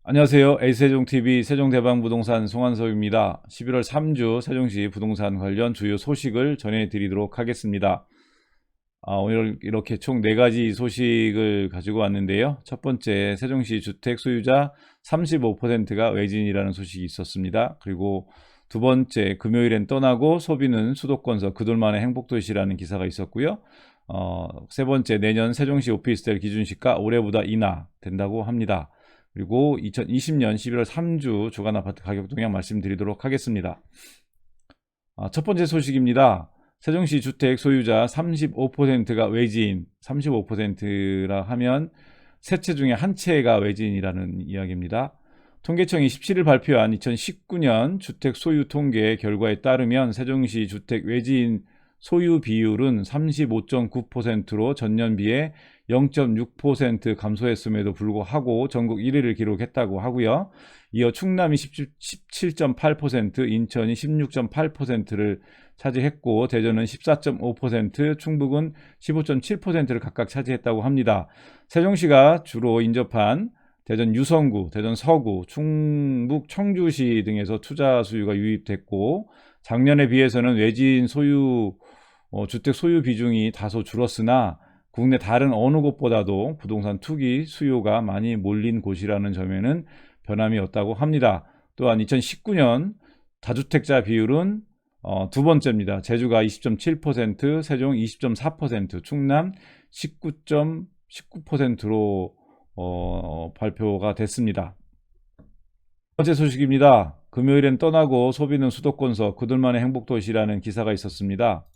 안녕하세요. A세종TV 세종대방부동산 송한섭입니다. 11월 3주 세종시 부동산 관련 주요 소식을 전해드리도록 하겠습니다. 오늘 이렇게 총 4가지 소식을 가지고 왔는데요. 첫 번째, 세종시 주택 소유자 35%가 외지인이라는 소식이 있었습니다. 그리고 두 번째, 금요일엔 떠나고 소비는 수도권서 그들만의 행복도시라는 기사가 있었고요. 세 번째, 내년 세종시 오피스텔 기준시가 올해보다 인하된다고 합니다. 그리고 2020년 11월 3주 주간 아파트 가격 동향 말씀드리도록 하겠습니다. 첫 번째 소식입니다. 세종시 주택 소유자 35%가 외지인, 35%라 하면 세 채 중에 한 채가 외지인이라는 이야기입니다. 통계청이 17일 발표한 2019년 주택 소유 통계 결과에 따르면 세종시 주택 외지인 소유 비율은 35.9%로 전년 비해 0.6% 감소했음에도 불구하고 전국 1위를 기록했다고 하고요. 이어 충남이 17.8%, 인천이 16.8%를 차지했고 대전은 14.5%, 충북은 15.7%를 각각 차지했다고 합니다. 세종시가 주로 인접한 대전 유성구, 대전 서구, 충북 청주시 등에서 투자 수요가 유입됐고 작년에 비해서는 외지인 소유 주택 소유 비중이 다소 줄었으나 국내 다른 어느 곳보다도 부동산 투기 수요가 많이 몰린 곳이라는 점에는 변함이 없다고 합니다. 또한 2019년 다주택자 비율은 두 번째입니다. 제주가 20.7%, 세종 20.4%, 충남 19.19%로 발표가 됐습니다. 첫 번째 소식입니다. 금요일엔 떠나고 소비는 수도권서 그들만의 행복도시라는 기사가 있었습니다.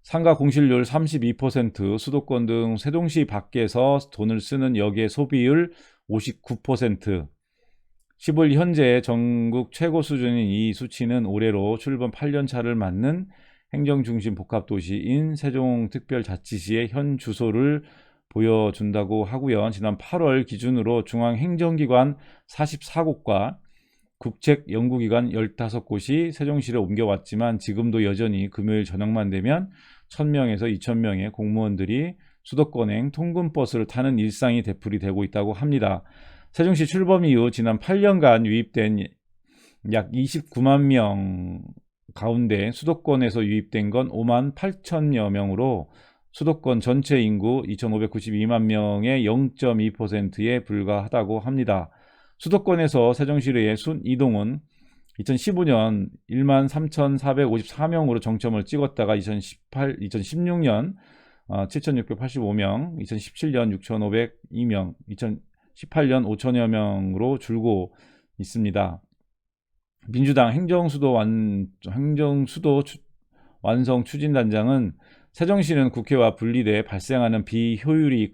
상가 공실률 32%, 수도권 등 세종시 밖에서 돈을 쓰는 역의 소비율 59%. 15일 현재 전국 최고 수준인 이 수치는 올해로 출범 8년차를 맞는 행정중심 복합도시인 세종특별자치시의 현 주소를 보여준다고 하고요. 지난 8월 기준으로 중앙행정기관 44곳과 국책연구기관 15곳이 세종시를 옮겨왔지만 지금도 여전히 금요일 저녁만 되면 1000명에서 2000명의 공무원들이 수도권행 통근버스를 타는 일상이 되풀이되고 있다고 합니다. 세종시 출범 이후 지난 8년간 유입된 약 29만 명 가운데 수도권에서 유입된 건 5만 8천여 명으로 수도권 전체 인구 2592만 명의 0.2%에 불과하다고 합니다. 수도권에서 세종시의 순 이동은 2015년 1만 3,454명으로 정점을 찍었다가 2016년 7,685명, 2017년 6,502명, 2018년 5천여 명으로 줄고 있습니다. 민주당 행정수도 완성 추진단장은 세종시는 국회와 분리돼 발생하는 비효율이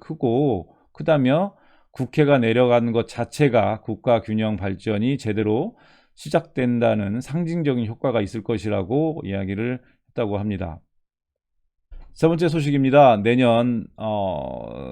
크다며 국회가 내려가는 것 자체가 국가 균형 발전이 제대로 시작된다는 상징적인 효과가 있을 것이라고 이야기를 했다고 합니다. 세 번째 소식입니다. 내년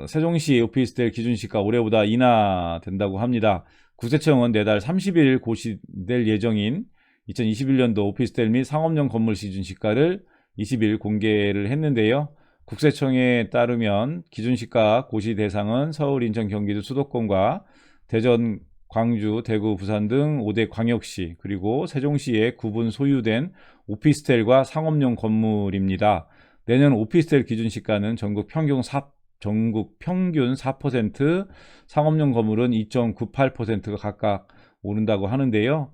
세종시 오피스텔 기준시가 올해보다 인하된다고 합니다. 국세청은 내달 30일 고시될 예정인 2021년도 오피스텔 및 상업용 건물 기준시가를 20일 공개를 했는데요. 국세청에 따르면 기준시가 고시 대상은 서울, 인천, 경기도 수도권과 대전, 광주, 대구, 부산 등 5대 광역시 그리고 세종시에 구분 소유된 오피스텔과 상업용 건물입니다. 내년 오피스텔 기준시가는 전국 평균 4%, 상업용 건물은 2.98%가 각각 오른다고 하는데요.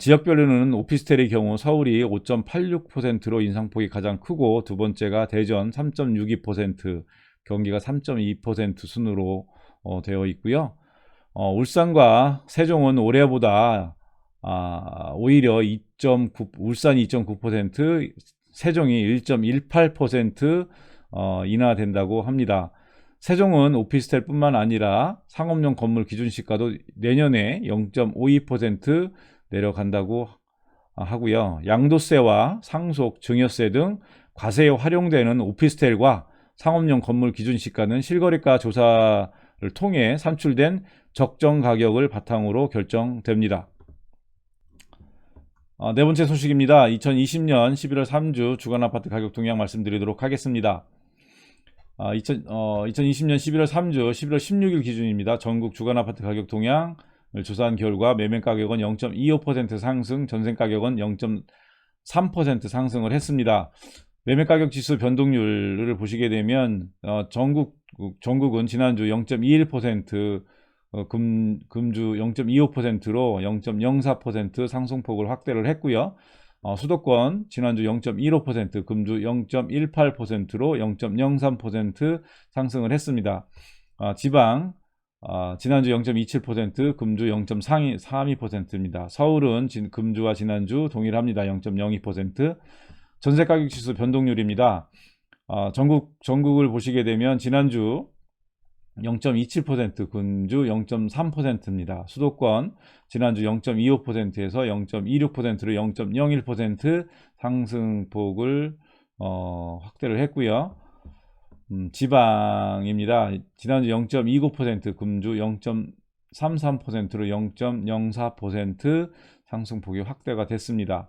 지역별로는 오피스텔의 경우 서울이 5.86%로 인상폭이 가장 크고 두 번째가 대전 3.62%, 경기가 3.2% 순으로 되어 있고요. 울산과 세종은 올해보다 오히려 울산이 2.9%, 세종이 1.18% 인하된다고 합니다. 세종은 오피스텔 뿐만 아니라 상업용 건물 기준시가도 내년에 0.52% 내려간다고 하고요. 양도세와 상속, 증여세 등 과세에 활용되는 오피스텔과 상업용 건물 기준시가는 실거래가 조사를 통해 산출된 적정 가격을 바탕으로 결정됩니다. 네 번째 소식입니다. 2020년 11월 3주 주간 아파트 가격 동향 말씀드리도록 하겠습니다. 2020년 11월 3주 11월 16일 기준입니다. 전국 주간 아파트 가격 동향을 조사한 결과 매매 가격은 0.25% 상승, 전세 가격은 0.3% 상승을 했습니다. 매매 가격 지수 변동률을 보시게 되면 전국은 지난주 0.21%, 금주 0.25%로 0.04% 상승폭을 확대를 했고요. 수도권 지난주 0.15%, 금주 0.18%로 0.03% 상승을 했습니다. 지방 지난주 0.27%, 금주 0.32%입니다. 서울은 금주와 지난주 동일합니다. 0.02%. 전세 가격 지수 변동률입니다. 전국을 보시게 되면 지난주 0.27%, 금주 0.3%입니다. 수도권 지난주 0.25%에서 0.26%로 0.01% 상승폭을 확대를 했고요. 지방입니다. 지난주 0.29%, 금주 0.33%로 0.04% 상승폭이 확대가 됐습니다.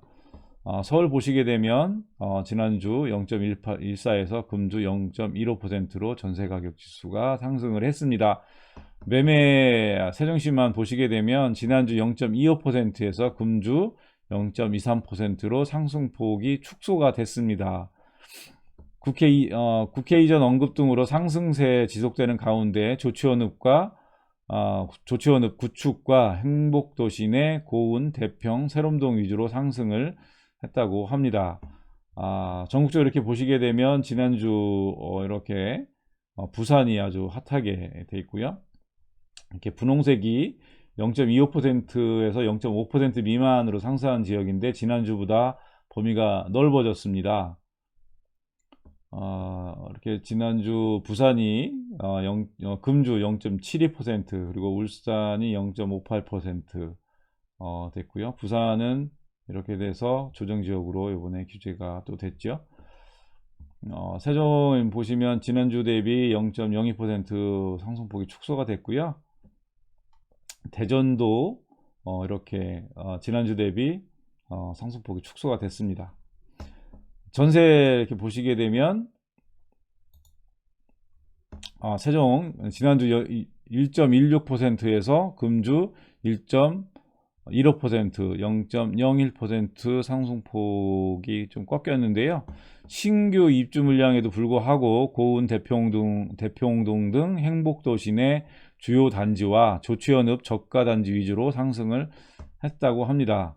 서울 보시게 되면 지난주 0.14에서 금주 0.15%로 전세 가격 지수가 상승을 했습니다. 매매 세종시만 보시게 되면 지난주 0.25%에서 금주 0.23%로 상승폭이 축소가 됐습니다. 국회 이전 언급 등으로 상승세 지속되는 가운데 조치원읍 구축과 행복도시 내 고운, 대평, 새롬동 위주로 상승을 했다고 합니다. 전국적으로 이렇게 보시게 되면 지난주 이렇게 부산이 아주 핫하게 돼 있고요. 이렇게 분홍색이 0.25%에서 0.5% 미만으로 상승한 지역인데 지난주보다 범위가 넓어졌습니다. 이렇게 지난주 부산이 금주 0.72% 그리고 울산이 0.58% 됐고요. 부산은 이렇게 돼서 조정지역으로 이번에 규제가 또 됐죠. 세종 보시면 지난주 대비 0.02% 상승폭이 축소가 됐고요. 대전도 이렇게 지난주 대비 상승폭이 축소가 됐습니다. 전세 이렇게 보시게 되면 세종 지난주 1.16%에서 금주 1.15%, 0.01% 상승폭이 좀 꺾였는데요. 신규 입주 물량에도 불구하고 고운, 대평동 등 행복도시 내 주요 단지와 조치원읍 저가 단지 위주로 상승을 했다고 합니다.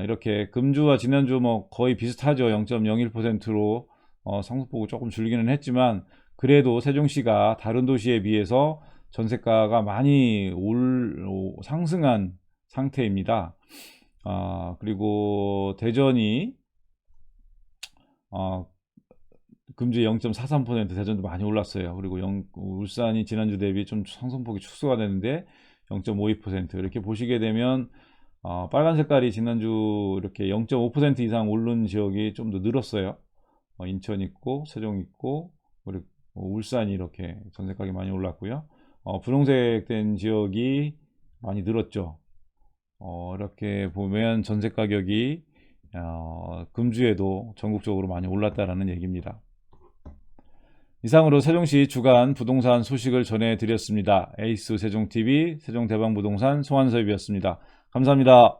이렇게 금주와 지난주 거의 비슷하죠. 0.01%로 상승폭을 조금 줄기는 했지만 그래도 세종시가 다른 도시에 비해서 전세가가 많이 상승한 상태입니다. 그리고 대전이 금주 0.43%, 대전도 많이 올랐어요. 그리고 울산이 지난주 대비 좀 상승폭이 축소가 되는데 0.52% 이렇게 보시게 되면 빨간 색깔이 지난주 이렇게 0.5% 이상 오른 지역이 좀 더 늘었어요. 인천 있고 세종 있고 그리고 울산이 이렇게 전세 가격이 많이 올랐고요. 분홍색 된 지역이 많이 늘었죠. 이렇게 보면 전세 가격이 금주에도 전국적으로 많이 올랐다라는 얘기입니다. 이상으로 세종시 주간 부동산 소식을 전해드렸습니다. 에이스 세종TV 세종대방부동산 송한섭이었습니다. 감사합니다.